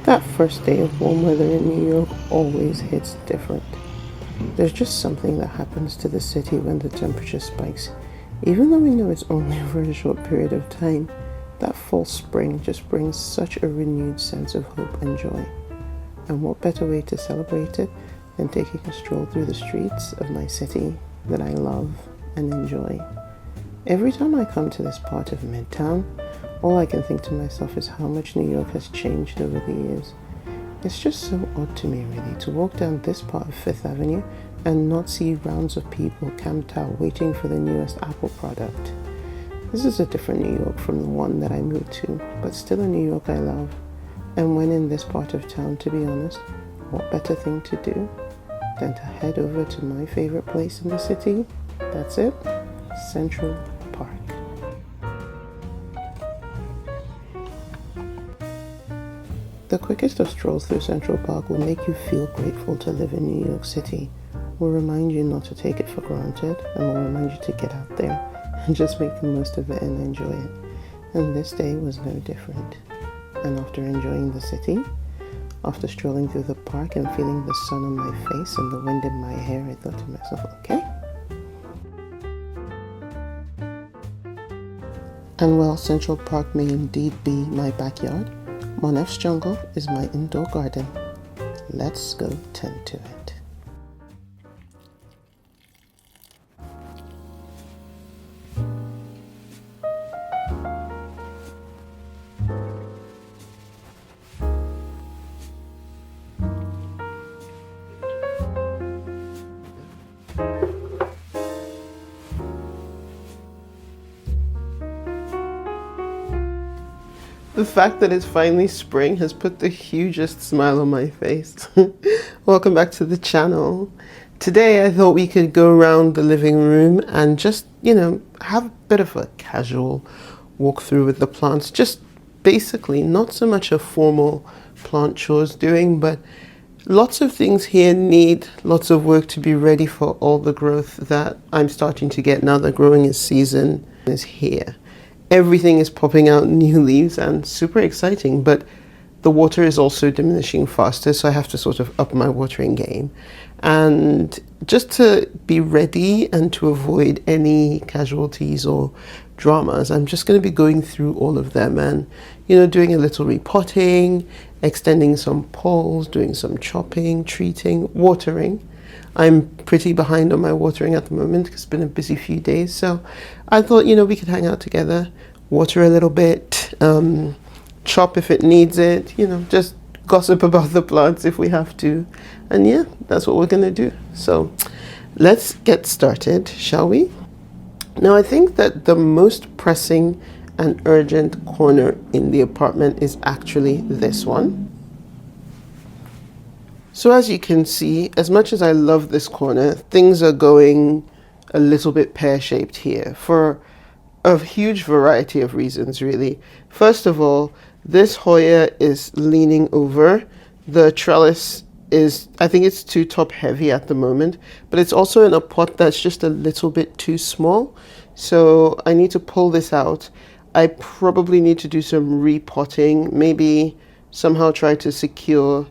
That first day of warm weather in New York always hits different. There's just something that happens to the city when the temperature spikes. Even though we know it's only for a short period of time, that fall spring just brings such a renewed sense of hope and joy. And what better way to celebrate it than taking a stroll through the streets of my city that I love and enjoy. Every time I come to this part of Midtown, all I can think to myself is how much New York has changed over the years. It's just so odd to me, really, to walk down this part of Fifth Avenue and not see rounds of people camped out waiting for the newest Apple product. This is a different New York from the one that I moved to, but still a New York I love. And when in this part of town, to be honest, what better thing to do than to head over to my favorite place in the city? That's it, Central Park. The quickest of strolls through Central Park will make you feel grateful to live in New York City, will remind you not to take it for granted, and will remind you to get out there and just make the most of it and enjoy it. And this day was no different. And after enjoying the city, after strolling through the park and feeling the sun on my face and the wind in my hair, I thought to myself, okay. And while Central Park may indeed be my backyard, Monef's Jungle is my indoor garden. Let's go tend to it. The fact that it's finally spring has put the hugest smile on my face. Welcome back to the channel. Today I thought we could go around the living room and just, have a bit of a casual walkthrough with the plants. Just basically not so much a formal plant chores doing, but lots of things here need lots of work to be ready for all the growth that I'm starting to get now that growing season is here. Everything is popping out new leaves and super exciting, but the water is also diminishing faster, so I have to sort of up my watering game. And just to be ready and to avoid any casualties or dramas, I'm just going to be going through all of them and, doing a little repotting, extending some poles, doing some chopping, treating, watering. I'm pretty behind on my watering at the moment because it's been a busy few days. So I thought, we could hang out together, water a little bit, chop if it needs it, just gossip about the plants if we have to. And yeah, that's what we're going to do. So let's get started, shall we? Now, I think that the most pressing and urgent corner in the apartment is actually this one. So as you can see, as much as I love this corner, things are going a little bit pear-shaped here for a huge variety of reasons, really. First of all, this Hoya is leaning over. The trellis is, I think it's too top heavy at the moment, but it's also in a pot that's just a little bit too small. So I need to pull this out. I probably need to do some repotting, maybe somehow try to secure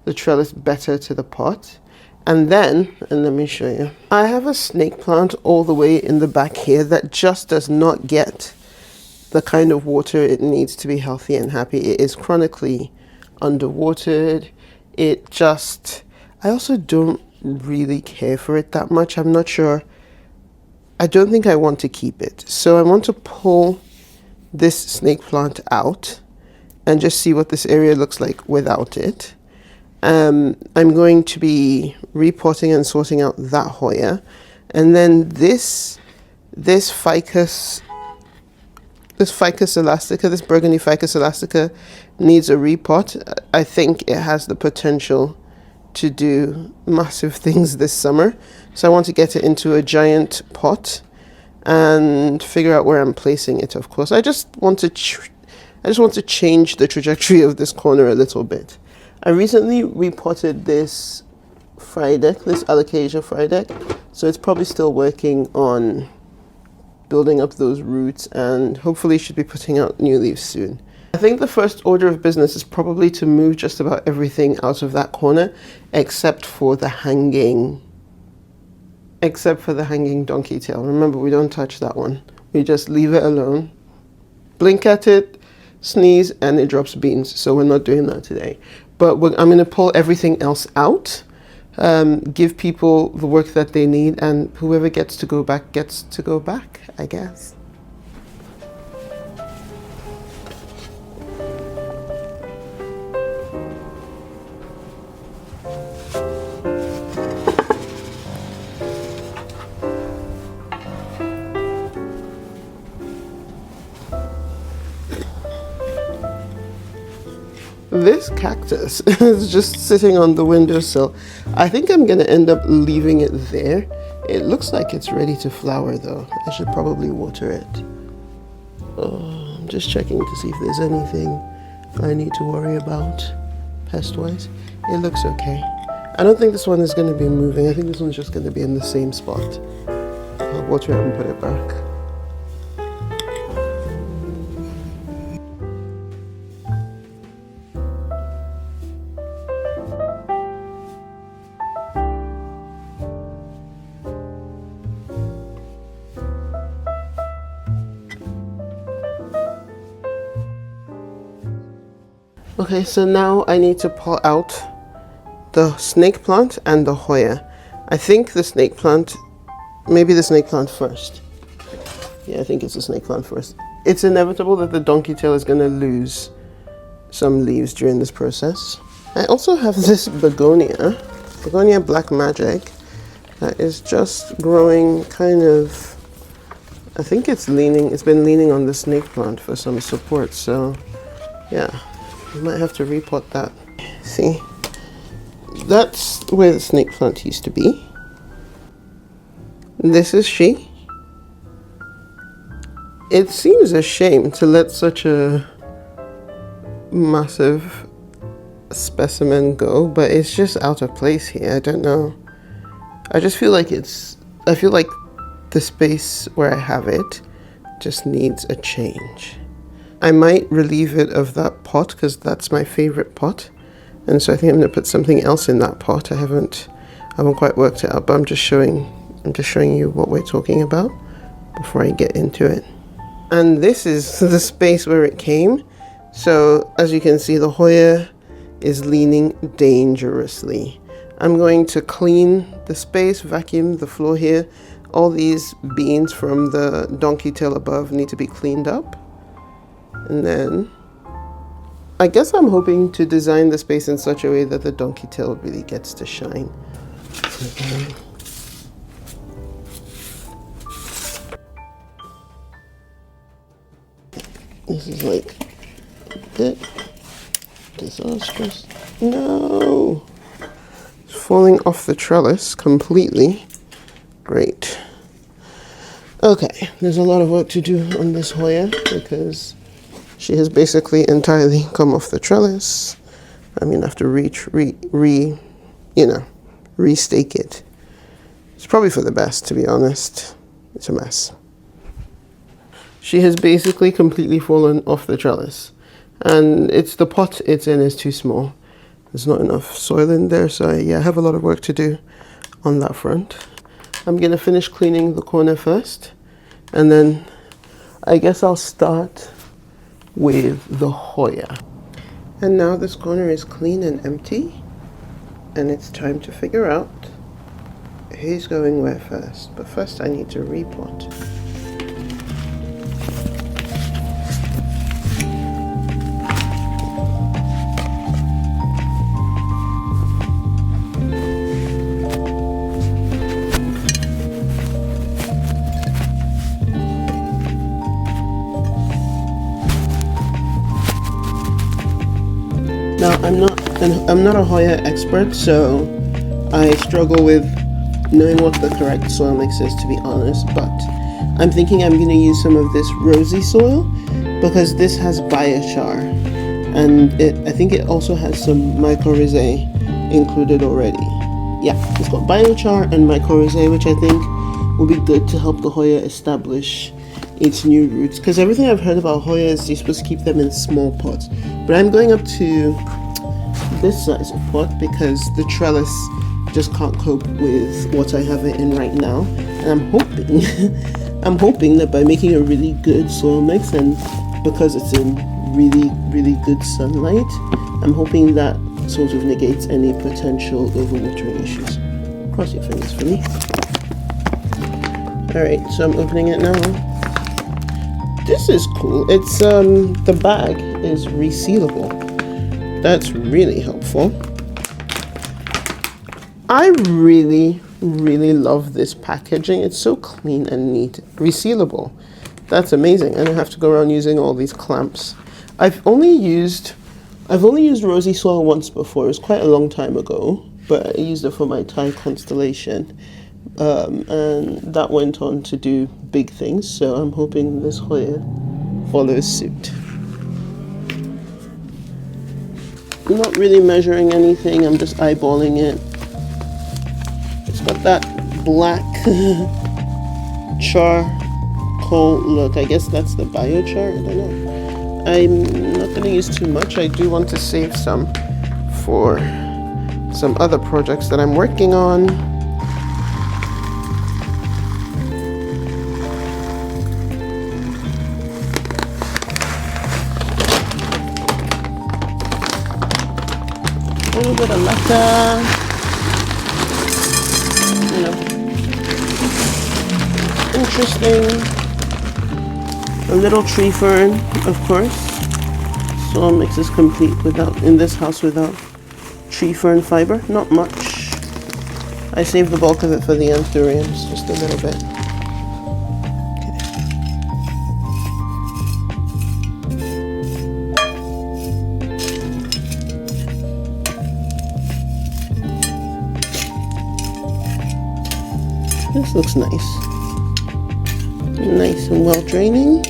the trellis better to the pot. And let me show you, I have a snake plant all the way in the back here that just does not get the kind of water it needs to be healthy and happy. It is chronically underwatered. I also don't really care for it that much. I'm not sure. I don't think I want to keep it. So I want to pull this snake plant out and just see what this area looks like without it. I'm going to be repotting and sorting out that Hoya. And then this ficus elastica, this burgundy ficus elastica needs a repot. I think it has the potential to do massive things this summer. So I want to get it into a giant pot and figure out where I'm placing it, of course. I just want to change the trajectory of this corner a little bit. I recently repotted this Frydek, this Alocasia Frydek, so it's probably still working on building up those roots and hopefully should be putting out new leaves soon. I think the first order of business is probably to move just about everything out of that corner except for the hanging donkey tail. Remember, we don't touch that one. We just leave it alone. Blink at it, sneeze, and it drops beans. So we're not doing that today. But I'm going to pull everything else out, give people the work that they need, and whoever gets to go back gets to go back, I guess. This cactus is just sitting on the windowsill. I think I'm gonna end up leaving it there. It looks like it's ready to flower though. I should probably water it. I'm just checking to see if there's anything I need to worry about pest-wise. It looks okay. I don't think this one is gonna be moving. I think this one's just gonna be in the same spot. I'll water it and put it back. Okay, so now I need to pull out the snake plant and the Hoya. I think the snake plant, maybe the snake plant first. Yeah, I think it's the snake plant first. It's inevitable that the donkey tail is going to lose some leaves during this process. I also have this begonia black magic, that is just growing kind of, I think it's been leaning on the snake plant for some support, so yeah. You might have to repot that. See, that's where the snake plant used to be. This is she. It seems a shame to let such a massive specimen go, but it's just out of place here. I don't know. I just feel like I feel like the space where I have it just needs a change. I might relieve it of that pot because that's my favorite pot, and so I think I'm going to put something else in that pot. I haven't quite worked it out, but I'm just showing you what we're talking about before I get into it. And this is the space where it came. So as you can see, the Hoya is leaning dangerously. I'm going to clean the space, vacuum the floor here. All these beans from the donkey tail above need to be cleaned up. And then I guess I'm hoping to design the space in such a way that the donkey tail really gets to shine. Okay. This is like a bit disastrous. No! It's falling off the trellis completely. Great. Okay, there's a lot of work to do on this Hoya because she has basically entirely come off the trellis. I'm gonna have to restake it. It's probably for the best, to be honest. It's a mess. She has basically completely fallen off the trellis, and the pot it's in is too small. There's not enough soil in there, so I have a lot of work to do on that front. I'm gonna finish cleaning the corner first, and then I guess I'll start with the Hoya. And now this corner is clean and empty, and it's time to figure out who's going where first. But first I need to repot. Now, I'm not a Hoya expert, so I struggle with knowing what the correct soil mix is, to be honest, but I'm thinking I'm going to use some of this rosy soil because this has biochar, and I think it also has some mycorrhizae included already. Yeah, it's got biochar and mycorrhizae, which I think will be good to help the Hoya establish its new roots, because everything I've heard about Hoyas, you're supposed to keep them in small pots, but I'm going up to this size of pot because the trellis just can't cope with what I have it in right now. And I'm hoping I'm hoping that by making a really good soil mix, and because it's in really good sunlight, I'm hoping that sort of negates any potential overwatering issues. Cross your fingers for me. Alright, so I'm opening it now. This is cool. It's the bag is resealable. That's really helpful. I really love this packaging. It's so clean and neat. Resealable. That's amazing. I don't have to go around using all these clamps. I've only used rosy soil once before. It was quite a long time ago, but I used it for my Thai constellation. And that went on to do big things, so I'm hoping this Hoya follows suit. I'm not really measuring anything, I'm just eyeballing it. It's got that black charcoal look. I guess that's the biochar, I don't know. I'm not going to use too much. I do want to save some for some other projects that I'm working on. A little bit of lacquer, you know, interesting. A little tree fern, of course. Soil mix is complete in this house without tree fern fiber. Not much. I saved the bulk of it for the anthuriums, just a little bit. This looks nice. Nice and well draining.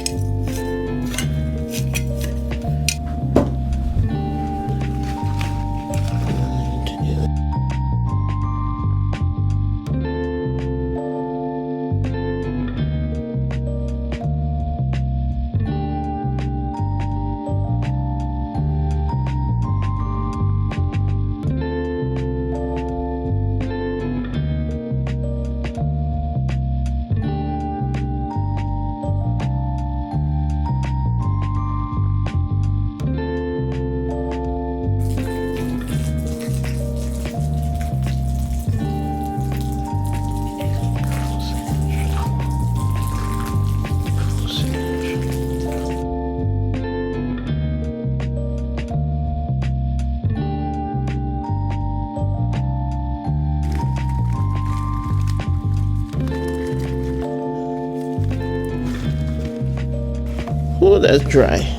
Oh, that's dry.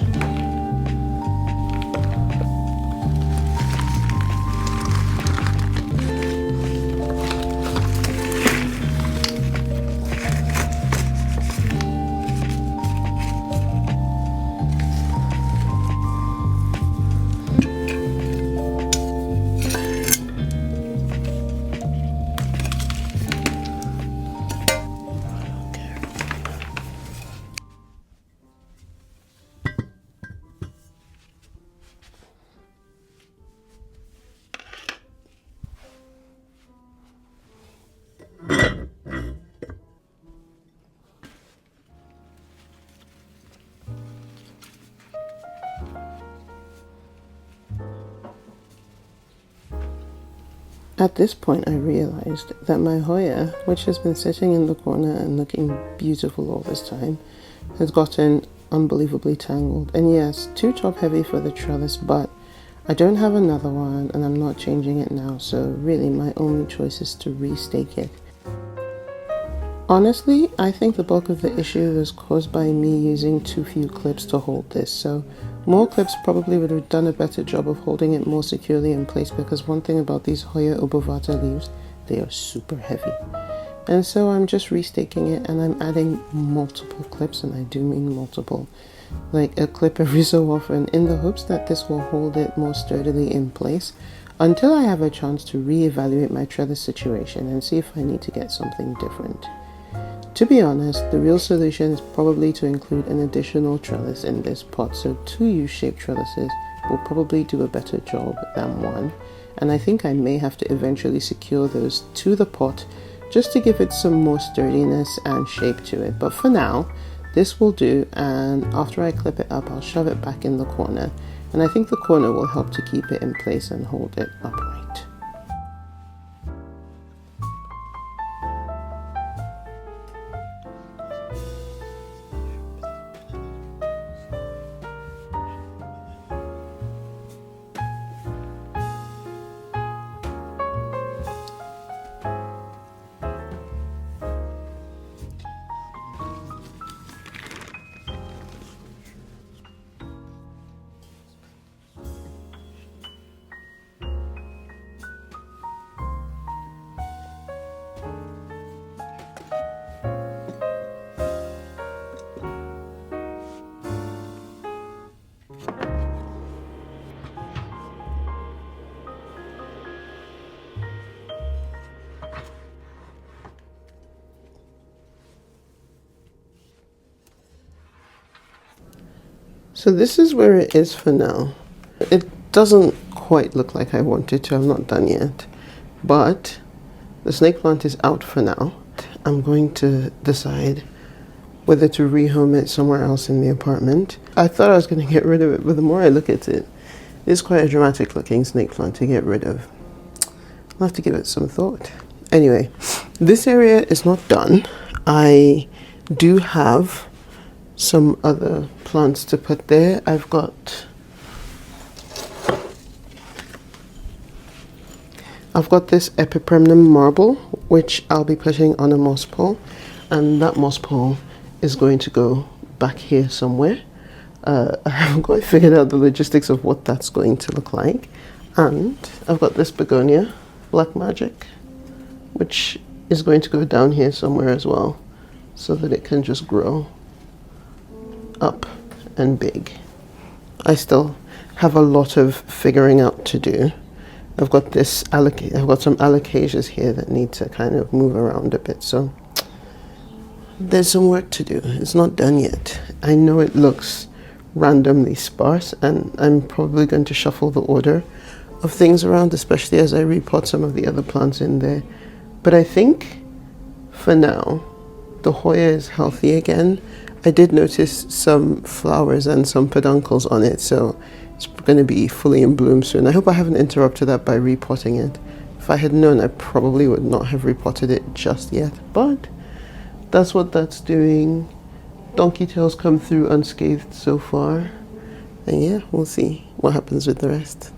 At this point, I realized that my Hoya, which has been sitting in the corner and looking beautiful all this time, has gotten unbelievably tangled. And yes, too top heavy for the trellis, but I don't have another one and I'm not changing it now, so really my only choice is to restake it. Honestly, I think the bulk of the issue was caused by me using too few clips to hold this, so more clips probably would have done a better job of holding it more securely in place, because one thing about these Hoya obovata leaves, they are super heavy. And so I'm just restaking it, and I'm adding multiple clips, and I do mean multiple, like a clip every so often, in the hopes that this will hold it more sturdily in place until I have a chance to reevaluate my trellis situation and see if I need to get something different. To be honest, the real solution is probably to include an additional trellis in this pot, so 2 U-shaped trellises will probably do a better job than one, and I think I may have to eventually secure those to the pot just to give it some more sturdiness and shape to it. But for now, this will do, and after I clip it up, I'll shove it back in the corner, and I think the corner will help to keep it in place and hold it upright. So this is where it is for now. It doesn't quite look like I want it to. I'm not done yet. But the snake plant is out for now. I'm going to decide whether to rehome it somewhere else in the apartment. I thought I was going to get rid of it, but the more I look at it, it's quite a dramatic looking snake plant to get rid of. I'll have to give it some thought. Anyway, this area is not done. I do have some other plants to put there. I've got this epipremnum marble, which I'll be putting on a moss pole, and that moss pole is going to go back here somewhere. I haven't quite figured out the logistics of what that's going to look like. And I've got this begonia, Black Magic, which is going to go down here somewhere as well, so that it can just grow up and big. I still have a lot of figuring out to do. I've got some alocasias here that need to kind of move around a bit, so there's some work to do. It's not done yet. I know it looks randomly sparse, and I'm probably going to shuffle the order of things around, especially as I repot some of the other plants in there. But I think for now the Hoya is healthy again. I did notice some flowers and some peduncles on it, so it's going to be fully in bloom soon. I hope I haven't interrupted that by repotting it. If I had known, I probably would not have repotted it just yet, but that's what that's doing. Donkey tails come through unscathed so far, and yeah, we'll see what happens with the rest.